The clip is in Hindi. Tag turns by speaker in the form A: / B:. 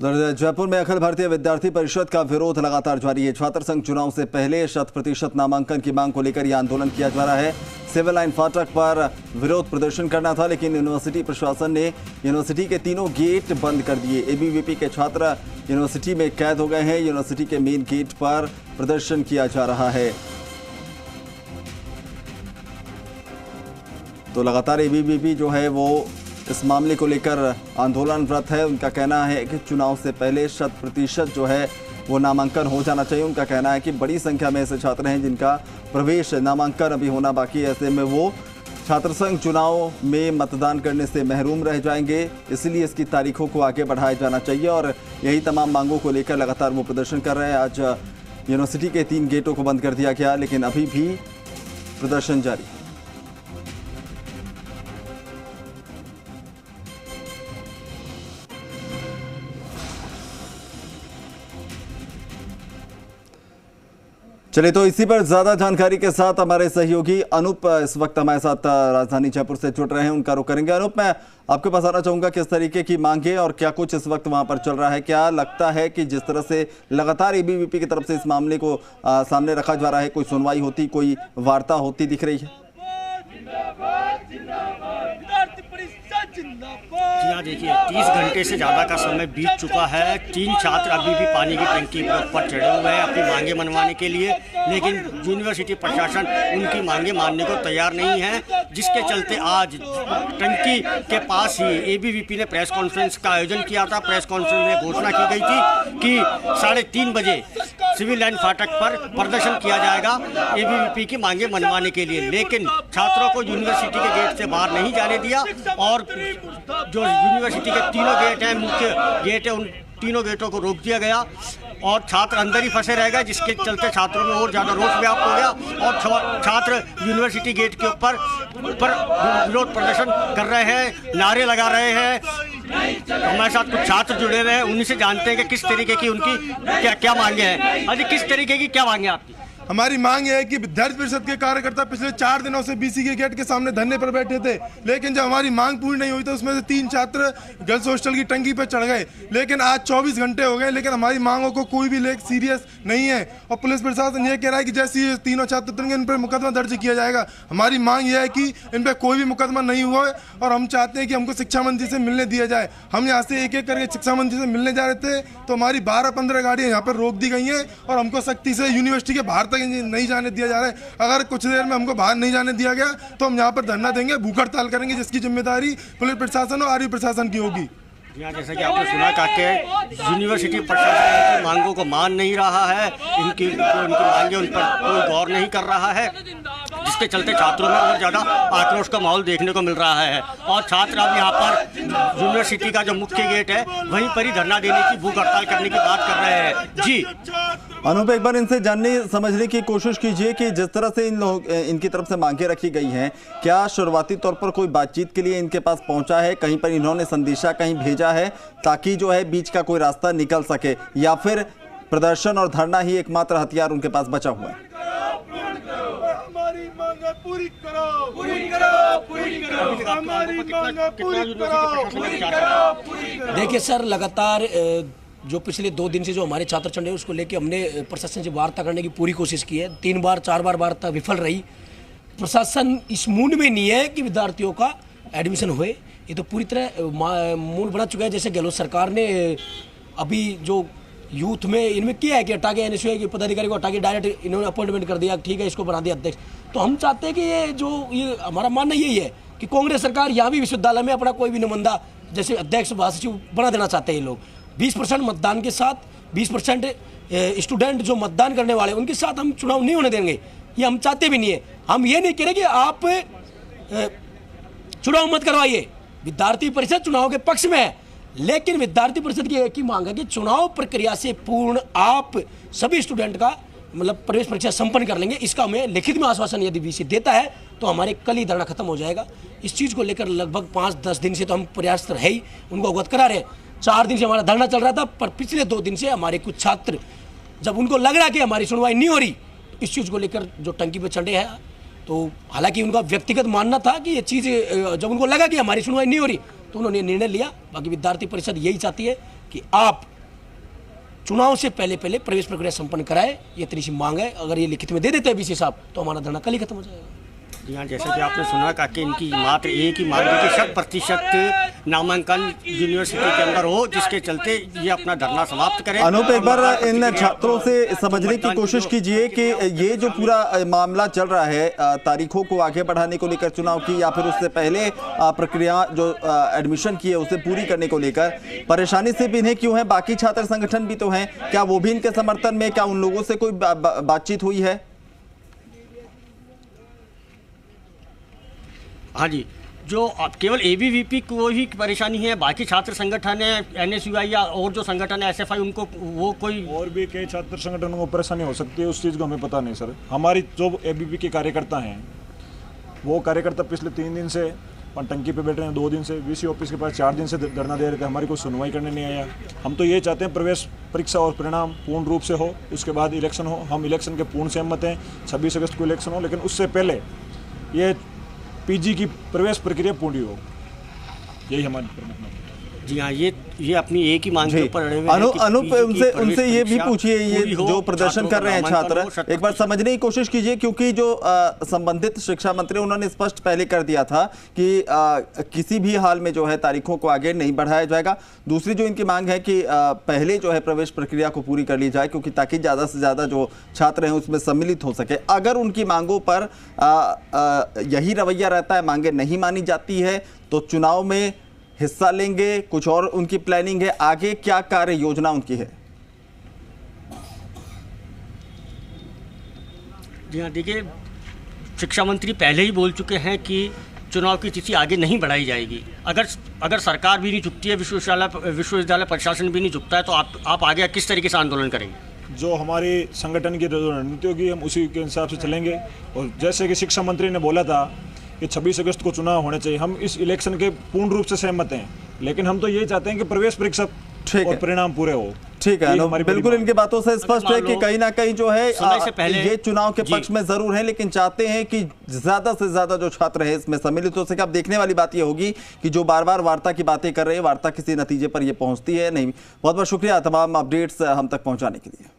A: जयपुर में अखिल भारतीय विद्यार्थी परिषद का विरोध लगातार जारी है। छात्र संघ चुनाव से पहले 100% नामांकन की मांग को लेकर यह आंदोलन किया जा रहा है। सिविल लाइन फाटक पर विरोध प्रदर्शन करना था, लेकिन यूनिवर्सिटी प्रशासन ने यूनिवर्सिटी के तीनों गेट बंद कर दिए। एबीवीपी के छात्र यूनिवर्सिटी में कैद हो गए हैं। यूनिवर्सिटी के मेन गेट पर प्रदर्शन किया जा रहा है। तो लगातार एबीवीपी जो है वो इस मामले को लेकर आंदोलनरत है। उनका कहना है कि चुनाव से पहले 100% जो है वो नामांकन हो जाना चाहिए। उनका कहना है कि बड़ी संख्या में ऐसे छात्र हैं जिनका प्रवेश नामांकन अभी होना बाकी है। ऐसे में वो छात्र संघ चुनाव में मतदान करने से महरूम रह जाएंगे। इसलिए इसकी तारीखों को आगे बढ़ाया जाना चाहिए और यही तमाम मांगों को लेकर लगातार वो प्रदर्शन कर रहे हैं। आज यूनिवर्सिटी के 3 गेटों को बंद कर दिया गया, लेकिन अभी भी प्रदर्शन जारी है। चलिए, तो इसी पर ज्यादा जानकारी के साथ हमारे सहयोगी अनूप इस वक्त हमारे साथ राजधानी जयपुर से जुड़ रहे हैं। उनका रुख करेंगे। अनूप, मैं आपके पास आना चाहूंगा, किस तरीके की मांगे और क्या कुछ इस वक्त वहां पर चल रहा है? क्या लगता है कि जिस तरह से लगातार एबीवीपी की तरफ से इस मामले को सामने रखा जा रहा है, कोई सुनवाई होती, कोई वार्ता होती दिख रही है?
B: जी हाँ, देखिए 30 घंटे से ज़्यादा का समय बीत चुका है। 3 छात्र अभी भी पानी की टंकी के ऊपर चढ़े हुए हैं अपनी मांगे मनवाने के लिए, लेकिन यूनिवर्सिटी प्रशासन उनकी मांगे मानने को तैयार नहीं है, जिसके चलते आज टंकी के पास ही एबीवीपी ने प्रेस कॉन्फ्रेंस का आयोजन किया था। प्रेस कॉन्फ्रेंस में घोषणा की गई थी कि 3:30 बजे सिविल लाइन फाटक पर प्रदर्शन किया जाएगा एबीवीपी की मांगे मनवाने के लिए, लेकिन छात्रों को यूनिवर्सिटी के गेट से बाहर नहीं जाने दिया और जो यूनिवर्सिटी के तीनों गेट हैं, मुख्य गेट है, उन तीनों गेटों को रोक दिया गया और छात्र अंदर ही फंसे रह गए, जिसके चलते छात्रों में और ज़्यादा रोष व्याप्त हो गया और छात्र यूनिवर्सिटी गेट के ऊपर विरोध प्रदर्शन कर रहे हैं, नारे लगा रहे हैं। हमारे साथ कुछ छात्र जुड़े हुए हैं, उन्हीं से जानते हैं कि किस तरीके की उनकी क्या मांगे हैं। अजी, किस तरीके की क्या मांगे आपकी?
C: हमारी मांग यह है कि विद्यार्थी परिषद के कार्यकर्ता पिछले 4 दिनों से बीसी के गेट के सामने धरने पर बैठे थे, लेकिन जब हमारी मांग पूरी नहीं हुई तो उसमें से 3 छात्र गर्ल्स हॉस्टल की टंकी पर चढ़ गए। लेकिन आज 24 घंटे हो गए, लेकिन हमारी मांगों को कोई भी लेकर सीरियस नहीं है और पुलिस प्रशासन यह कह रहा है कि जैसे ये तीनों छात्र उतरेंगे इन पर मुकदमा दर्ज किया जाएगा। हमारी मांग यह है कि इन पर कोई भी मुकदमा नहीं हुआ और हम चाहते हैं कि हमको शिक्षा मंत्री से मिलने दिया जाए। हम यहाँ से एक एक करके शिक्षा मंत्री से मिलने जा रहे थे तो हमारी 12-15 गाड़ियाँ यहाँ पर रोक दी गई हैं और हमको सख्ती से यूनिवर्सिटी के बाहर तक नहीं जाने दिया जा रहा है। अगर कुछ देर में हमको बाहर नहीं जाने दिया गया तो हम यहाँ पर धरना देंगे, भूख हड़ताल करेंगे, जिसकी जिम्मेदारी पुलिस प्रशासन और आरवी प्रशासन की होगी।
B: यहाँ जैसा कि आपने सुना कि यूनिवर्सिटी प्रशासन इनकी मांगों को मान नहीं रहा है, इनकी मांगे उन पर कोई गौर नहीं कर रहा है, जिसके चलते छात्रों में और ज़्यादा आक्रोश का माहौल देखने को मिल रहा है और छात्र अब यहाँ पर यूनिवर्सिटी का जो मुख्य गेट है वहीं पर ही धरना देने की, भूख हड़ताल करने की बात कर रहे हैं। जी
A: अनूप, एक बार इनसे जानने समझने की कोशिश कीजिए कि जिस तरह से इनकी तरफ से मांगे रखी गई हैं, क्या शुरुआती तौर पर कोई बातचीत के लिए इनके पास पहुंचा है? कहीं पर इन्होंने संदेशा कहीं भेजा है ताकि जो है बीच का कोई रास्ता निकल सके, या फिर प्रदर्शन और धरना ही एकमात्र हथियार उनके पास बचा हुआ है?
C: पूरी करो, पूरी करो, पूरी करो, हमारी मांग पूरी करो।
D: देखिए सर, लगातार जो पिछले 2 दिन से जो हमारे छात्र चढ़े हैं उसको लेके हमने प्रशासन से वार्ता करने की पूरी कोशिश की है। 3-4 बार वार्ता विफल रही। प्रशासन इस मूड में नहीं है कि विद्यार्थियों का एडमिशन हुए। ये तो पूरी तरह मूड बना चुका है। जैसे गहलोत सरकार ने अभी जो यूथ में इनमें किया है कि हटा के एनएसयूआई के पदाधिकारी को हटा के डायरेक्ट इन्होंने अपॉइंटमेंट कर दिया, ठीक है, इसको बना दिया अध्यक्ष। तो हम चाहते हैं कि ये हमारा मानना यही है कि कांग्रेस सरकार यहाँ भी विश्वविद्यालय में अपना कोई भी नुमाइंदा जैसे अध्यक्ष महासचिव बना देना चाहते हैं। ये लोग 20% मतदान के साथ 20% स्टूडेंट जो मतदान करने वाले उनके साथ हम चुनाव नहीं होने देंगे। ये हम चाहते भी नहीं है। हम ये नहीं कह रहे कि आप चुनाव मत करवाइए। विद्यार्थी परिषद चुनाव के पक्ष में है, लेकिन विद्यार्थी परिषद की एक ही मांग है कि चुनाव प्रक्रिया से पूर्ण आप सभी स्टूडेंट का मतलब प्रवेश परीक्षा संपन्न कर लेंगे। इसका हमें लिखित में आश्वासन यदि वीसी देता है तो हमारे कल ही धरना खत्म हो जाएगा। इस चीज़ को लेकर लगभग 5-10 दिन से तो हम प्रयासरत है ही, उनको अवगत करा रहे हैं। 4 दिन से हमारा धरना चल रहा था, पर पिछले 2 दिन से हमारे कुछ छात्र जब उनको लग रहा कि हमारी सुनवाई नहीं हो रही, इस चीज़ को लेकर जो टंकी पर चढ़े हैं। तो हालांकि उनका व्यक्तिगत मानना था कि ये चीज़ जब उनको लगा कि हमारी सुनवाई नहीं हो रही तो उन्होंने निर्णय लिया। बाकी विद्यार्थी परिषद यही चाहती है कि आप चुनाव से पहले पहले प्रवेश प्रक्रिया संपन्न कराए, ये इतनी सी मांग है। अगर ये लिखित में दे देते हैं बीसी साहब तो हमारा धरना कल ही खत्म हो जाएगा।
B: जी हाँ, जैसा कि आपने सुना कि इनकी मात्र एक ही मांग है कि 100% नामांकन यूनिवर्सिटी के अंदर हो, जिसके चलते ये अपना धरना समाप्त करें।
A: अनूप, एक बार इन छात्रों से समझने की कोशिश कीजिए कि ये जो पूरा मामला चल रहा है तारीखों को आगे बढ़ाने को लेकर चुनाव की, या फिर उससे पहले प्रक्रिया जो एडमिशन की है उसे पूरी करने को लेकर परेशानी से भी इन्हें क्यों है? बाकी छात्र संगठन भी तो हैं, क्या वो भी इनके समर्थन में? क्या उन लोगों से कोई बातचीत हुई है?
B: हाँ जी, जो केवल एबीवीपी को ही परेशानी है, बाकी छात्र संगठन है, एनएसयूआई या और जो संगठन है एसएफआई, उनको वो कोई
E: और भी कई छात्र संगठनों को परेशानी हो सकती है, उस चीज़ को हमें पता नहीं सर। हमारी जो एबीवीपी के कार्यकर्ता हैं, वो कार्यकर्ता पिछले 3 दिन से टंकी पे बैठ रहे हैं, 2 दिन से वीसी ऑफिस के पास 4 दिन से धरना दे रहे थे, हमारी कोई सुनवाई करने नहीं आया। हम तो ये चाहते हैं प्रवेश परीक्षा और परिणाम पूर्ण रूप से हो, उसके बाद इलेक्शन हो। हम इलेक्शन के पूर्ण सहमत हैं, 26 अगस्त को इलेक्शन हो, लेकिन उससे पहले ये पीजी की प्रवेश प्रक्रिया पूरी हो, यही हमारी प्रमुख मांग है।
B: जी हाँ, ये अपनी एक ही मांग के ऊपर अड़े हुए हैं कि
A: अनूप,
B: पीजी की
A: उनसे ये भी
B: प्रवेश
A: पूछिए, ये
B: पूरी हो,
A: जो प्रदर्शन कर रहे हैं छात्र, एक बार
B: 100%
A: समझने की कोशिश कीजिए, क्योंकि जो संबंधित शिक्षा मंत्री उन्होंने स्पष्ट पहले कर दिया था कि किसी भी हाल में जो है तारीखों को आगे नहीं बढ़ाया जाएगा। दूसरी जो इनकी मांग है कि पहले जो है प्रवेश प्रक्रिया को पूरी कर ली जाए, क्योंकि ताकि ज़्यादा से ज़्यादा जो छात्र हैं उसमें सम्मिलित हो सके। अगर उनकी मांगों पर यही रवैया रहता है, मांगे नहीं मानी जाती है, तो चुनाव में हिस्सा लेंगे, कुछ और उनकी प्लानिंग है? आगे क्या कार्य योजना उनकी है?
B: जी हाँ, देखिए, शिक्षा मंत्री पहले ही बोल चुके हैं कि चुनाव की तिथि आगे नहीं बढ़ाई जाएगी। अगर सरकार भी नहीं झुकती है, विश्वविद्यालय प्रशासन भी नहीं झुकता है, तो आप आगे किस तरीके से आंदोलन करेंगे?
E: जो हमारी संगठन की रणनीति होगी हम उसी के हिसाब से चलेंगे। और जैसे कि शिक्षा मंत्री ने बोला था कि 26 अगस्त को चुनाव होने चाहिए, हम इस इलेक्शन के पूर्ण रूप से सहमत हैं, लेकिन हम तो ये चाहते हैं कि प्रवेश परीक्षा और परिणाम पूरे हो।
A: ठीक है, बिल्कुल इनकी बातों से स्पष्ट है कि कहीं ना कहीं जो है ये चुनाव के पक्ष में जरूर है, लेकिन चाहते हैं कि ज्यादा से ज्यादा जो छात्र हैं इसमें सम्मिलित हो सके। अब देखने वाली बात ये होगी कि जो बार बार वार्ता की बातें कर रहे हैं, वार्ता किसी नतीजे पर ये पहुंचती है नहीं। बहुत बहुत शुक्रिया तमाम अपडेट्स हम तक पहुंचाने के लिए।